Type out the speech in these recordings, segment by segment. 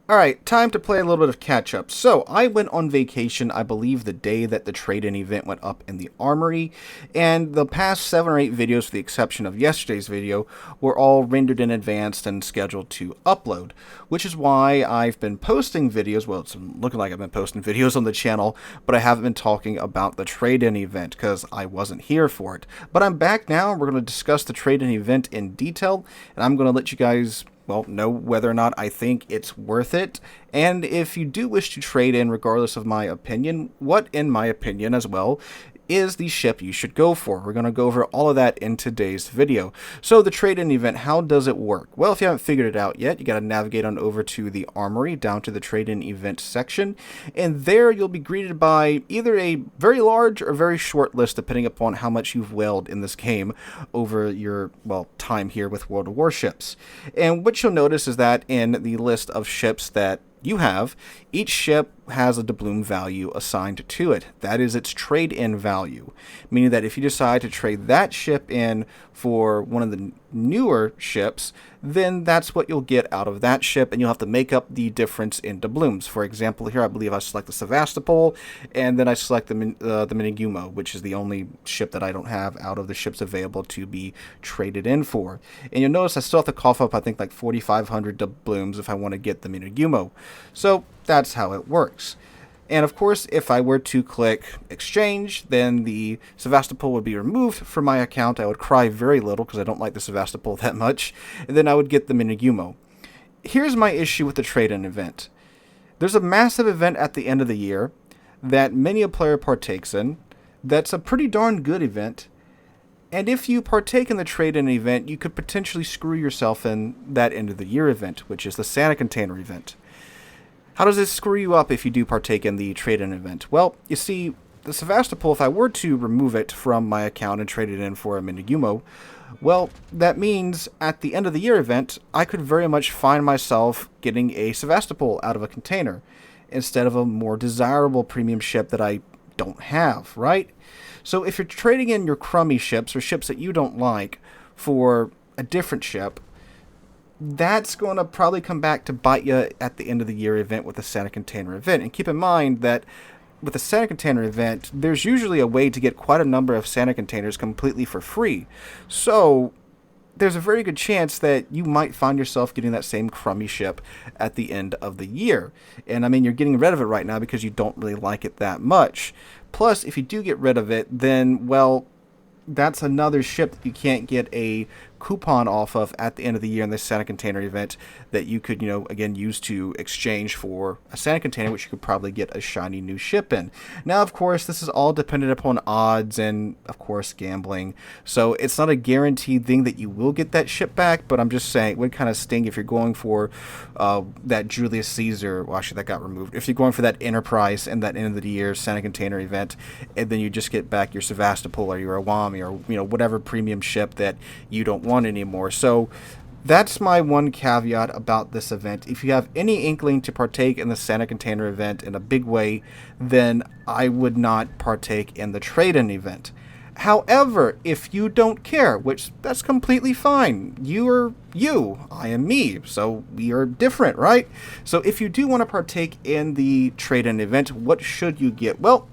Alright, time to play a little bit of catch up. So, I went on vacation, I believe, the day that the trade-in event went up in the armory, and the past 7 or 8 videos, with the exception of yesterday's video, were all rendered in advance and scheduled to upload, which is why I've been posting videos. Well, it's looking like I've been posting videos on the channel, but I haven't been talking about the trade-in event because I wasn't here for it. But I'm back now, and we're going to discuss the trade-in event in detail, and I'm going to let you guys know whether or not I think it's worth it. And if you do wish to trade in, regardless of my opinion, what, in my opinion as well, is the ship you should go for. We're going to go over all of that in today's video. So the trade-in event, how does it work? Well, if you haven't figured it out yet, you got to navigate on over to the armory, down to the trade-in event section, and there you'll be greeted by either a very large or very short list, depending upon how much you've whaled in this game over your, time here with World of Warships. And what you'll notice is that in the list of ships that you have, each ship has a doubloon value assigned to it. That is its trade-in value, meaning that if you decide to trade that ship in for one of the newer ships, then that's what you'll get out of that ship, and you'll have to make up the difference in doubloons. For example, here I believe I select the Sevastopol, and then I select the Minigumo, which is the only ship that I don't have out of the ships available to be traded in for. And you'll notice I still have to cough up, I think, like 4,500 doubloons if I want to get the Minigumo. So that's how it works. And of course, if I were to click exchange, then the Sevastopol would be removed from my account. I would cry very little because I don't like the Sevastopol that much. And then I would get the Minigumo. Here's my issue with the trade-in event. There's a massive event at the end of the year that many a player partakes in. That's a pretty darn good event. And if you partake in the trade-in event, you could potentially screw yourself in that end of the year event, which is the Santa Container event. How does this screw you up if you do partake in the trade-in event? Well, you see, the Sevastopol, if I were to remove it from my account and trade it in for a Minigumo, well, that means at the end of the year event, I could very much find myself getting a Sevastopol out of a container instead of a more desirable premium ship that I don't have, right? So if you're trading in your crummy ships or ships that you don't like for a different ship, that's going to probably come back to bite you at the end of the year event with the Santa Container event. And keep in mind that with the Santa Container event, there's usually a way to get quite a number of Santa Containers completely for free. So there's a very good chance that you might find yourself getting that same crummy ship at the end of the year. And I mean, you're getting rid of it right now because you don't really like it that much. Plus, if you do get rid of it, then, well, that's another ship that you can't get a coupon off of at the end of the year in this Santa Container event that you could, again, use to exchange for a Santa Container, which you could probably get a shiny new ship in. Now, of course, this is all dependent upon odds and, of course, gambling. So it's not a guaranteed thing that you will get that ship back, but I'm just saying it would kind of sting if you're going for that Julius Caesar. Well, actually, that got removed. If you're going for that Enterprise and that end of the year Santa Container event, and then you just get back your Sevastopol or your Awami or, whatever premium ship that you don't want anymore. So that's my one caveat about this event. If you have any inkling to partake in the Santa Container event in a big way, then I would not partake in the trade-in event. However, if you don't care, which that's completely fine, you are you, I am me, so we are different, right? So if you do want to partake in the trade-in event, what should you get? Well,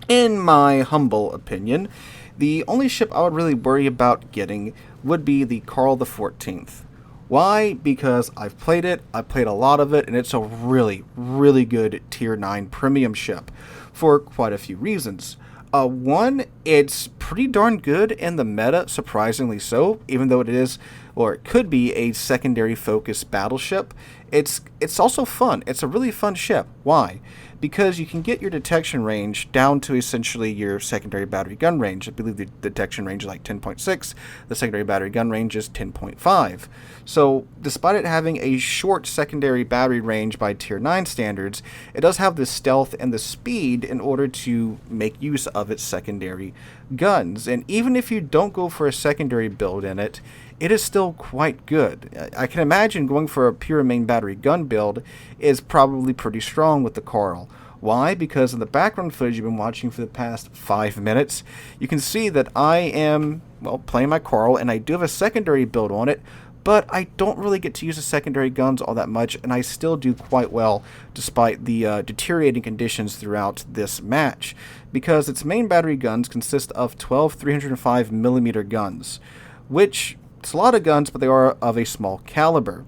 in my humble opinion, the only ship I would really worry about getting would be the Carl the 14th. Why? Because I've played it, I played a lot of it, and it's a really, really good Tier 9 premium ship for quite a few reasons. One, it's pretty darn good in the meta, surprisingly so, even though it is, or it could be, a secondary focused battleship. It's also fun. It's a really fun ship. Why? Because you can get your detection range down to essentially your secondary battery gun range. I believe the detection range is like 10.6. The secondary battery gun range is 10.5. So despite it having a short secondary battery range by Tier 9 standards, it does have the stealth and the speed in order to make use of its secondary guns. And even if you don't go for a secondary build in it, it is still quite good. I can imagine going for a pure main battery gun build is probably pretty strong with the Carl. Why? Because in the background footage you've been watching for the past 5 minutes, you can see that I am, playing my Carl, and I do have a secondary build on it, but I don't really get to use the secondary guns all that much, and I still do quite well despite the deteriorating conditions throughout this match, because its main battery guns consist of 12 305mm guns, which it's a lot of guns, but they are of a small caliber.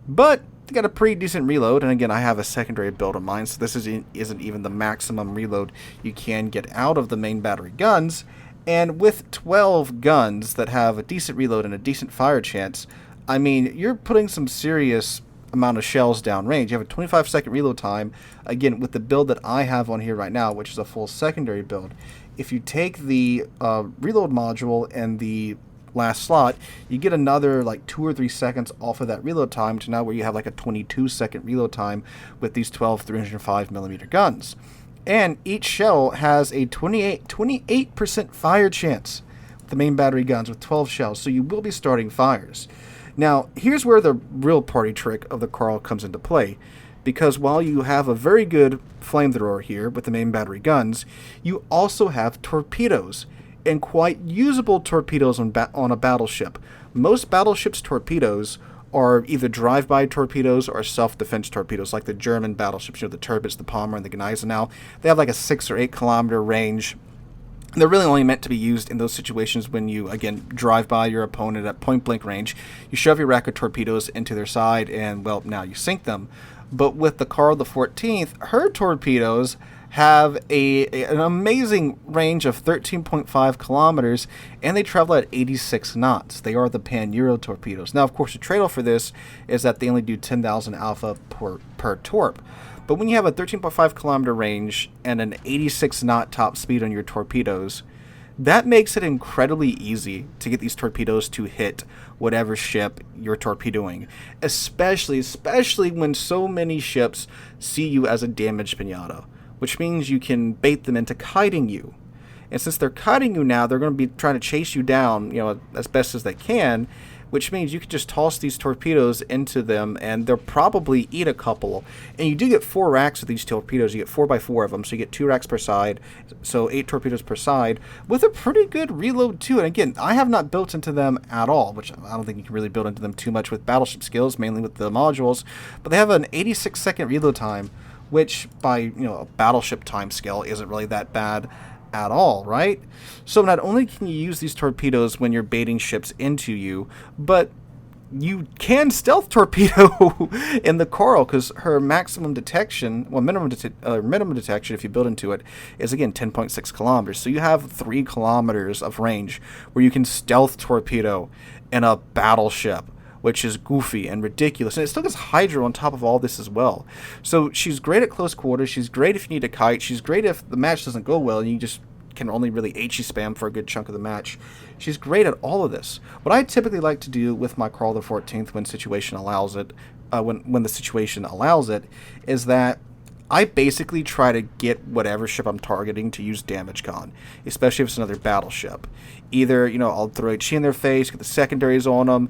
But they got a pretty decent reload, and again, I have a secondary build of mine, so this isn't even the maximum reload you can get out of the main battery guns. And with 12 guns that have a decent reload and a decent fire chance, I mean, you're putting some serious amount of shells downrange. You have a 25-second reload time, again, with the build that I have on here right now, which is a full secondary build. If you take the reload module and the last slot, you get another like 2 or 3 seconds off of that reload time to now where you have like a 22-second reload time with these 12 305mm guns. And each shell has a 28% fire chance with the main battery guns with 12 shells, so you will be starting fires. Now, here's where the real party trick of the Carl comes into play, because while you have a very good flamethrower here with the main battery guns, you also have torpedoes, and quite usable torpedoes on a battleship. Most battleships' torpedoes are either drive-by torpedoes or self-defense torpedoes, like the German battleships, the Turbis, the Palmer, and the Gneisenau. They have like a 6 or 8 kilometer range. They're really only meant to be used in those situations when you, again, drive by your opponent at point-blank range. You shove your rack of torpedoes into their side, and, well, now you sink them. But with the Carl XIV, her torpedoes have an amazing range of 13.5 kilometers, and they travel at 86 knots. They are the Pan-Euro torpedoes. Now, of course, the trade-off for this is that they only do 10,000 alpha per torp. But when you have a 13.5 kilometer range and an 86 knot top speed on your torpedoes, that makes it incredibly easy to get these torpedoes to hit whatever ship you're torpedoing, especially when so many ships see you as a damaged pinata, which means you can bait them into kiting you. And since they're kiting you now, they're going to be trying to chase you down, as best as they can, which means you can just toss these torpedoes into them, and they'll probably eat a couple. And you do get 4 racks of these torpedoes. You get 4x4 of them, so you get 2 racks per side, so 8 torpedoes per side, with a pretty good reload too. And again, I have not built into them at all, which I don't think you can really build into them too much with battleship skills, mainly with the modules, but they have an 86-second reload time, which by a battleship time scale isn't really that bad at all, right? So not only can you use these torpedoes when you're baiting ships into you, but you can stealth torpedo in the Coral, because her maximum detection, minimum detection if you build into it, is again 10.6 kilometers. So you have 3 kilometers of range where you can stealth torpedo in a battleship, which is goofy and ridiculous. And it still gets Hydro on top of all this as well. So she's great at close quarters. She's great if you need a kite. She's great if the match doesn't go well and you just can only really HE spam for a good chunk of the match. She's great at all of this. What I typically like to do with my Carl XIV when situation allows it, when the situation allows it, is that I basically try to get whatever ship I'm targeting to use damage con, especially if it's another battleship. Either, I'll throw HE in their face, get the secondaries on them,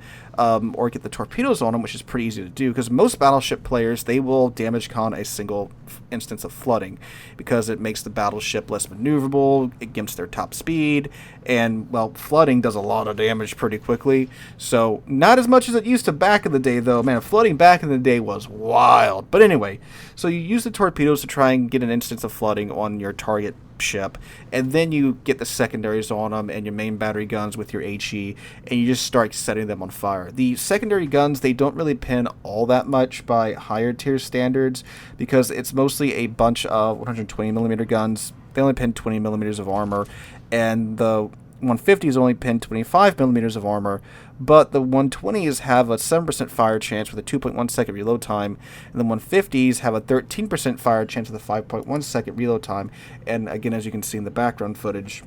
or get the torpedoes on them, which is pretty easy to do, because most battleship players, they will damage con a single instance of flooding, because it makes the battleship less maneuverable, it gives their top speed, and, well, flooding does a lot of damage pretty quickly. So, not as much as it used to back in the day, though. Man, flooding back in the day was wild. But anyway, so you use the torpedoes to try and get an instance of flooding on your target ship, and then you get the secondaries on them and your main battery guns with your HE, and you just start setting them on fire. The secondary guns, they don't really pin all that much by higher tier standards, because it's mostly a bunch of 120mm guns. They only pin 20 millimeters of armor, and the 150s only pin 25 millimeters of armor, but the 120s have a 7% fire chance with a 2.1 second reload time, and the 150s have a 13% fire chance with a 5.1 second reload time. And again, as you can see in the background footage,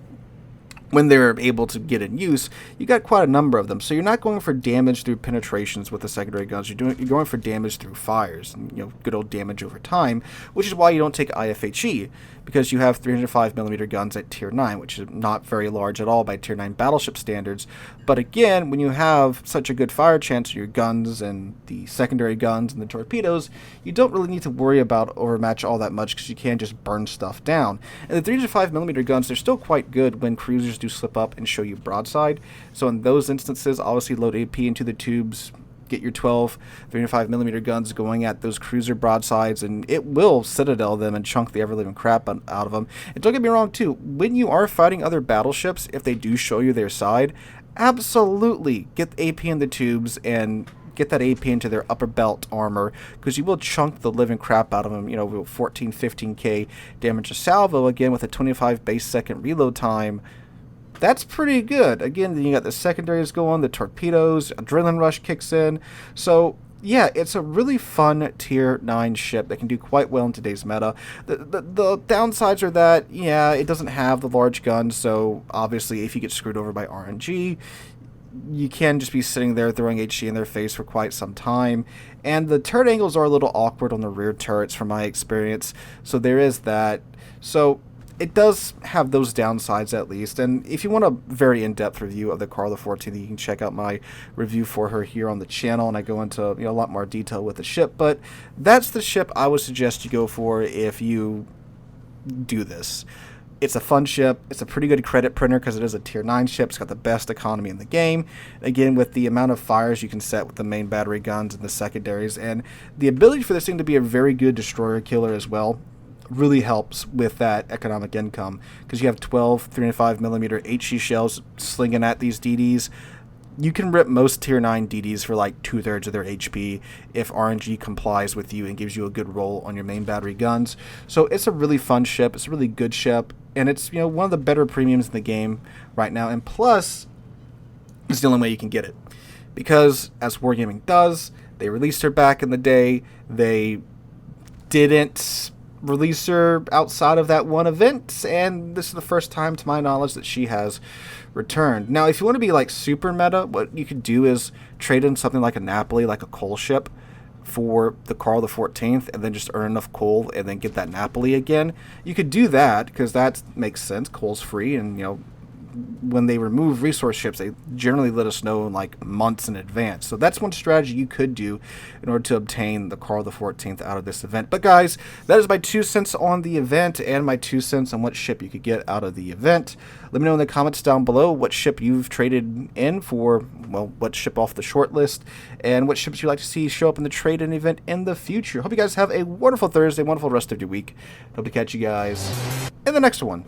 when they're able to get in use, you got quite a number of them. So you're not going for damage through penetrations with the secondary guns. You're going for damage through fires, and, good old damage over time, which is why you don't take IFHE, because you have 305mm guns at tier 9, which is not very large at all by tier 9 battleship standards. But again, when you have such a good fire chance of your guns and the secondary guns and the torpedoes, you don't really need to worry about overmatch all that much because you can just burn stuff down. And the 305mm guns, they're still quite good when cruisers do slip up and show you broadside. So in those instances, obviously load AP into the tubes, get your 12 305mm guns going at those cruiser broadsides, and it will citadel them and chunk the ever-living crap out of them. And don't get me wrong too, when you are fighting other battleships, if they do show you their side, absolutely get the AP in the tubes and get that AP into their upper belt armor, because you will chunk the living crap out of them. 14, 15k damage to salvo, again with a 25 base second reload time. That's pretty good. Again, then you got the secondaries going, the torpedoes, adrenaline rush kicks in. So yeah, it's a really fun tier 9 ship that can do quite well in today's meta. The downsides are that, yeah, it doesn't have the large guns, so obviously if you get screwed over by RNG, you can just be sitting there throwing HG in their face for quite some time. And the turret angles are a little awkward on the rear turrets from my experience, so there is that. So it does have those downsides at least, and if you want a very in-depth review of the Carl XIV, you can check out my review for her here on the channel, and I go into a lot more detail with the ship. But that's the ship I would suggest you go for if you do this. It's a fun ship. It's a pretty good credit printer because it is a tier 9 ship. It's got the best economy in the game. Again, with the amount of fires you can set with the main battery guns and the secondaries, and the ability for this thing to be a very good destroyer killer as well, really helps with that economic income, because you have 12 305mm HE shells slinging at these DDs. You can rip most tier 9 DDs for like 2/3 of their HP if RNG complies with you and gives you a good roll on your main battery guns. So it's a really fun ship. It's a really good ship, and it's one of the better premiums in the game right now. And plus, it's the only way you can get it, because as Wargaming does, they released her back in the day. They didn't release her outside of that one event, and this is the first time to my knowledge that she has returned. Now, if you want to be like super meta, what you could do is trade in something like a Napoli, like a coal ship, for the Carl XIV, and then just earn enough coal and then get that Napoli again. You could do that because that makes sense. Coal's free, and when they remove resource ships, they generally let us know in like months in advance. So that's one strategy you could do in order to obtain the Carl XIV out of this event. But guys, that is my 2 cents on the event and my 2 cents on what ship you could get out of the event. Let me know in the comments down below what ship you've traded in for, well, what ship off the short list, and what ships you'd like to see show up in the trade-in event in the future. Hope you guys have a wonderful Thursday, wonderful rest of your week. Hope to catch you guys in the next one.